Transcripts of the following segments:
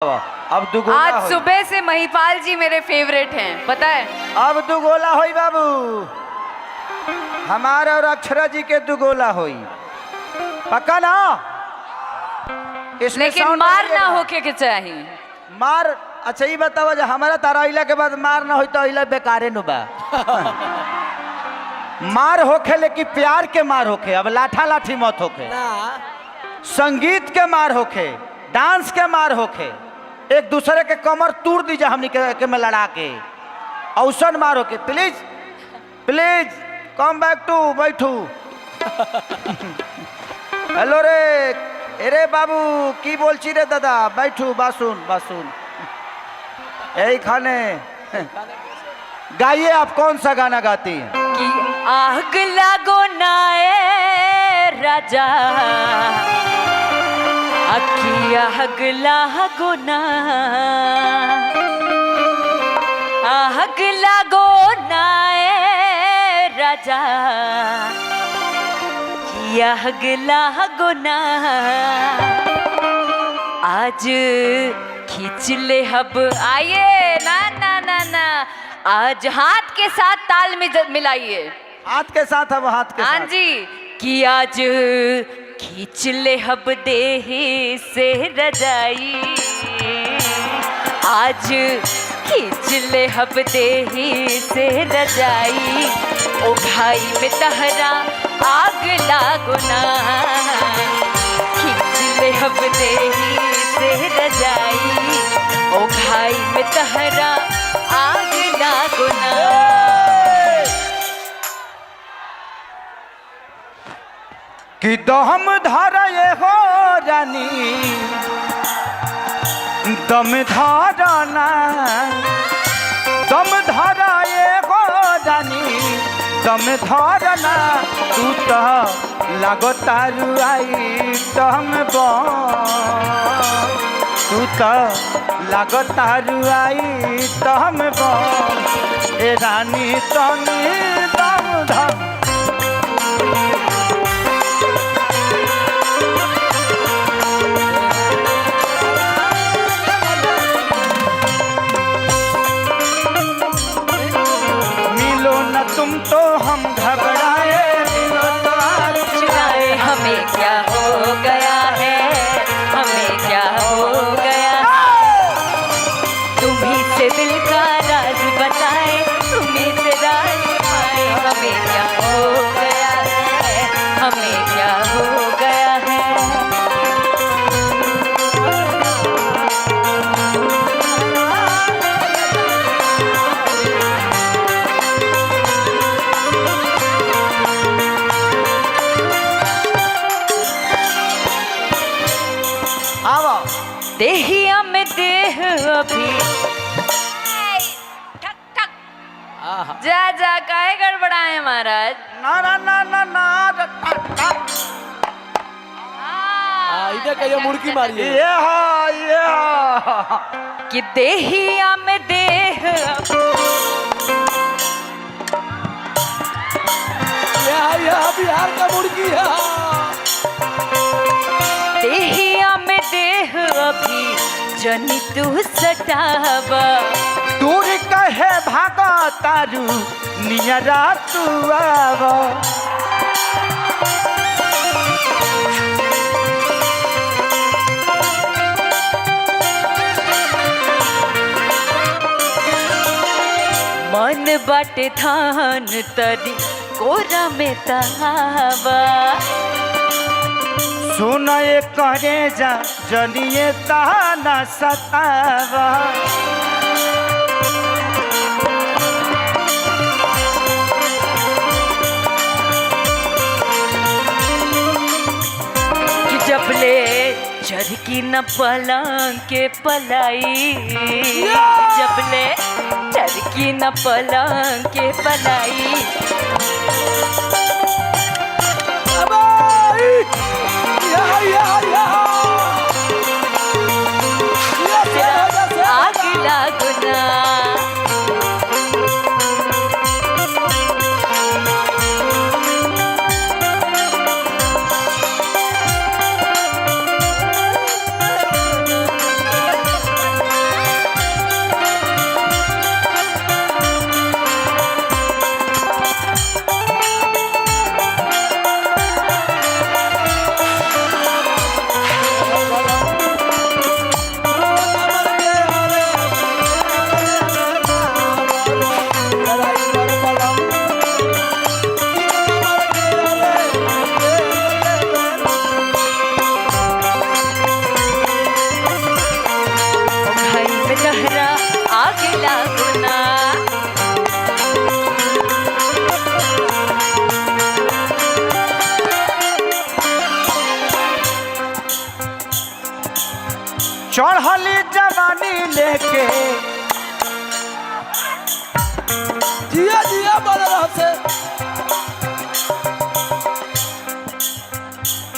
अब दुगोला आज होई। सुबह से महिपाल जी मेरे फेवरेट हैं, पता है। अब दुगोला होई बाबू, हमारा और अक्षरा जी के दुगोला होई, पक्का ना? इसमें लेकिन sound मार आइएगा। ना होके के चाहिए। मार अच्छा ये बताओ, जो हमारा तारा अइला के बाद मार ना होई तो अइला बेकारे नु बा। मार होखे लेकिन प्यार के मार होखे, अब लाठा लाठी मत होखे ना संगीत के मार होखे, डांस के मार होखे, एक दूसरे के कमर तोड़ दीजिए हमनी के में लड़ा के, औसन मार होके। Please please come back to बैठू। हेलो रे, अरे बाबू की बोलची रे दादा, बैठू बासुन बासुन यही खाने। गाइए, आप कौन सा गाना गाती हैं? कि आग लागो नाए राजा, अखी आग लागो ना, आग लागो नाए राजा, कि आग लागो ना। आज खींच ले हब, आइए ना ना ना ना, आज हाथ के साथ ताल में मिलाइए, हाथ के साथ, अब हाथ के हाँ साथ। जी। कि आज खींच ले हब देही से रजाई, आज खींच ले हब देही से रजाई, ओ भाई में तहरा आग लागो ना, खींच ले हब देही से रजाई, ओ भाई में तहरा आग लागो ना। कि दम धारा ये हो रानी, दम धाराना, दम धारा ये हो रानी, दम धारना। तू तो लागो तारू आई दम तू तो लागो तारू आई दम ए रानी तनी दम धम। तुम तो हम घबराए, चुराए, हमें क्या हो गया है, हमें क्या हो गया है। तुम्ही से दिल का राज बताए, तुम्ही से राज पाए, हमें क्या हो गया है, हमें क्या हो गया है। देहिया में देह अभी, ठक ठक जा जा काहे गड़बड़ाए महाराज। ना ना ना ना ना इधर कहियो मुर्गी मारिए। ये हा कि देहिया में देह यह बिहार का मुर्गी है। देहिया में देह अभी जनी तू सटावा, दूर कहे भागा तारू नियरा तू आवा। मन बाटे धान तरी कोरा में तहावा, सुन ये करे जा जनिए ताना सतावा। कि जबले चरकी न पलंग के पलाई, जबले चरकी न पलंग के पलाई, आग लागो ना। जवानी लेके जिया जिया बलराम से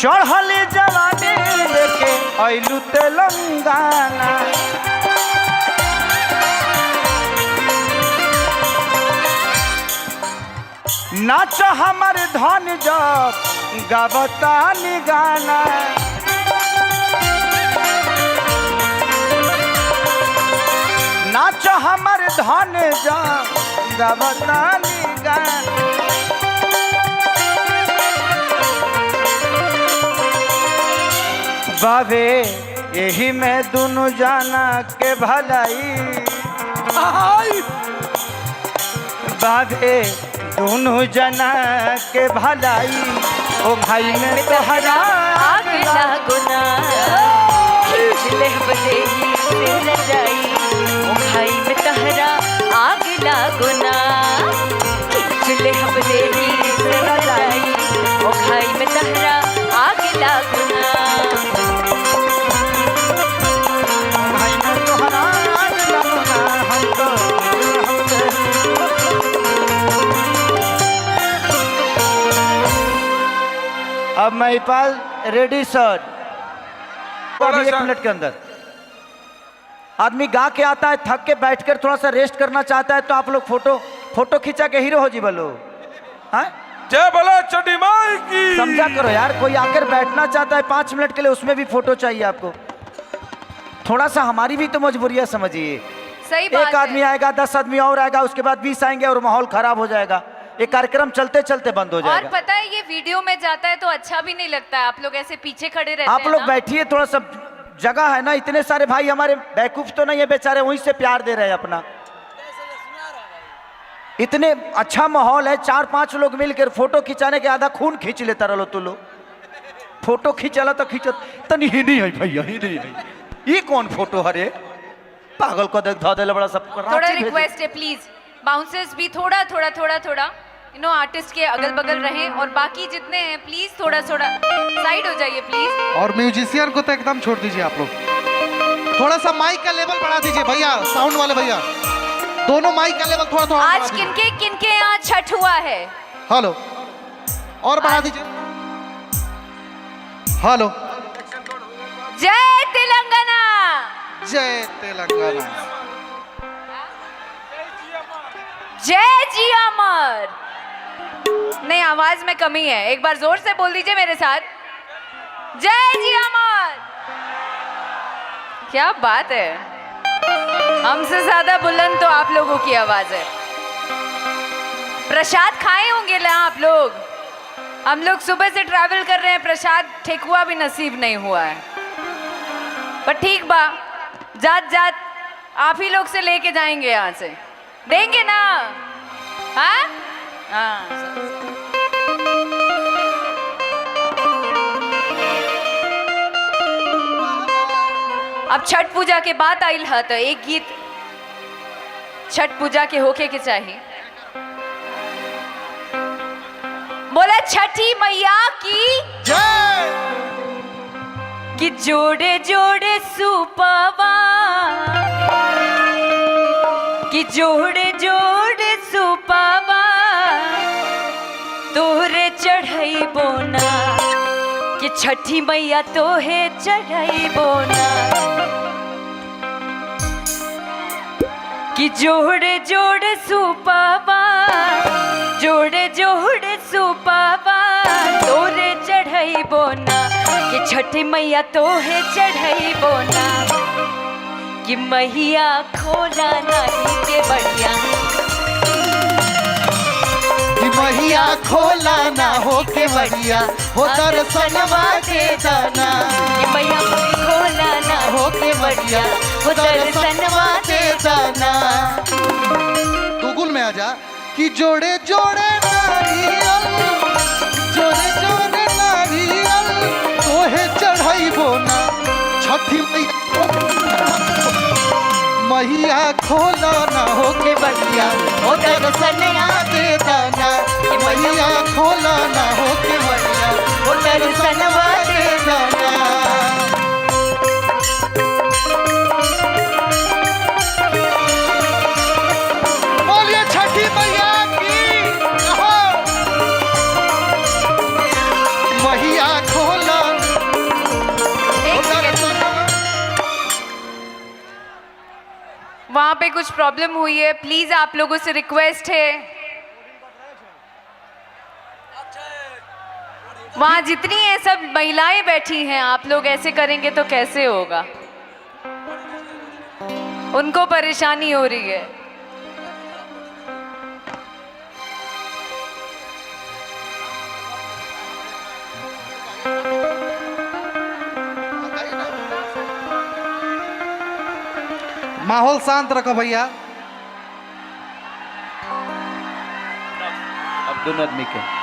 चढ़ली जवानी लेके अइलू तेलंगाना नाच हमर धन जब गबतानी गाना नाच हमर धन जब गबतानी गाना बाबे यही में दोनों जाना के भलाई आई बाबे दोनों जना के भलाई ओ भाई में तोहरा आग लागुना खींच ले बले ही से रजाई ओ भाई में तहरा आग लागुना खींच ले बले ही से रजाई ओ भाई में तहरा आग लागुना भाई में तोहरा आग लगना हमको अब महिपाल रेडी सर अभी 1 मिनट के अंदर आदमी गा के आता है थक के बैठकर थोड़ा सा रेस्ट करना चाहता है तो आप लोग फोटो खींचा के हीरो हो जी बोलो हाँ जय बोला चटी माई की समझा करो यार कोई आकर बैठना चाहता है 5 मिनट के लिए उसमें भी फोटो चाहिए आपको थोड़ा सा हमारी भी तो मजबूरियां समझिए सही बात एक आदमी आएगा 10 आदमी और आएगा उसके बाद 20 आएंगे और माहौल खराब हो जाएगा ये कार्यक्रम चलते चलते बंद हो और जाएगा पता है ये वीडियो में जाता है तो अच्छा भी नहीं लगता है आप लोग ऐसे पीछे खड़े रहते आप हैं लोग ना। बैठिए थोड़ा सा जगह है ना इतने सारे भाई हमारे बैकूफ तो नहीं है बेचारे वहीं से प्यार दे रहे हैं अपना इतने अच्छा माहौल है 4-5 लोग मिलकर फोटो खिंचाने के आधा खून खींच लेता रहो तू लोग फोटो खींचला तो खींच तनी ही नहीं है भैया ही नहीं है ये कौन फोटो हरे पागल को देख धो बड़ा सब थोड़ा रिक्वेस्ट है प्लीज बाउंसर्स भी थोड़ा आर्टिस्ट के अगल बगल रहें और बाकी जितने हैं प्लीज थोड़ा साइड हो जाइए प्लीज और म्यूजिशियन को तो एकदम छोड़ दीजिए आप लोग थोड़ा सा माइक का लेवल बढ़ा दीजिए भैया साउंड वाले भैया दोनों माइक का लेवल थोड़ा आज किनके यहाँ छठ हुआ है हेलो और बढ़ा दीजिए हेलो जय तेलंगाना जय तेलंगाना जय जी अमर नहीं आवाज में कमी है एक बार जोर से बोल दीजिए मेरे साथ जय जी अमर क्या बात है हमसे ज्यादा बुलंद तो आप लोगों की आवाज है प्रसाद खाए होंगे ना आप लोग हम लोग सुबह से ट्रैवल कर रहे हैं प्रसाद ठेकुआ भी नसीब नहीं हुआ है पर ठीक बा जात जात आप ही लोग से लेके जाएंगे यहाँ से देंगे ना हाँ अब छठ पूजा के बाद आइल है तो एक गीत छठ पूजा के होके के चाहिए बोला छठी मैया की जय कि जोड़े जोड़े सुपवा कि जोड़े जोड़े सुपवा तोरे चढ़ई बोना कि छठी मैया तोहे चढ़ई बोना कि जोड़े जोड़े सुपवा जोड़े जोड़े सुपवा तोरे चढ़ई बोना कि छठी मैया तोहे चढ़ई बोना कि मैया खोला नहीं के बढ़िया कि मैया खोला ना हो के बढ़िया हो दर्शनवा के दाना कि मैया खोला ना हो के बढ़िया हो दर्शनवा के दाना गूगल में आ जा कि जोड़े जोड़े नारियल जोड़े जोड़े नारियल तोहे चढ़ाई बोना छठी मैया खोला ना हो के बढ़िया हो दर्शनवा के दाना कि मैया खोला ना हो के बढ़िया हो दर्शनवा के दाना वहाँ पे कुछ प्रॉब्लम हुई है, प्लीज आप लोगों से रिक्वेस्ट है, वहाँ जितनी है सब महिलाएं बैठी हैं, आप लोग ऐसे करेंगे तो कैसे होगा, उनको परेशानी हो रही है। माहौल शांत रखो भैया। अब दोनों आदमी के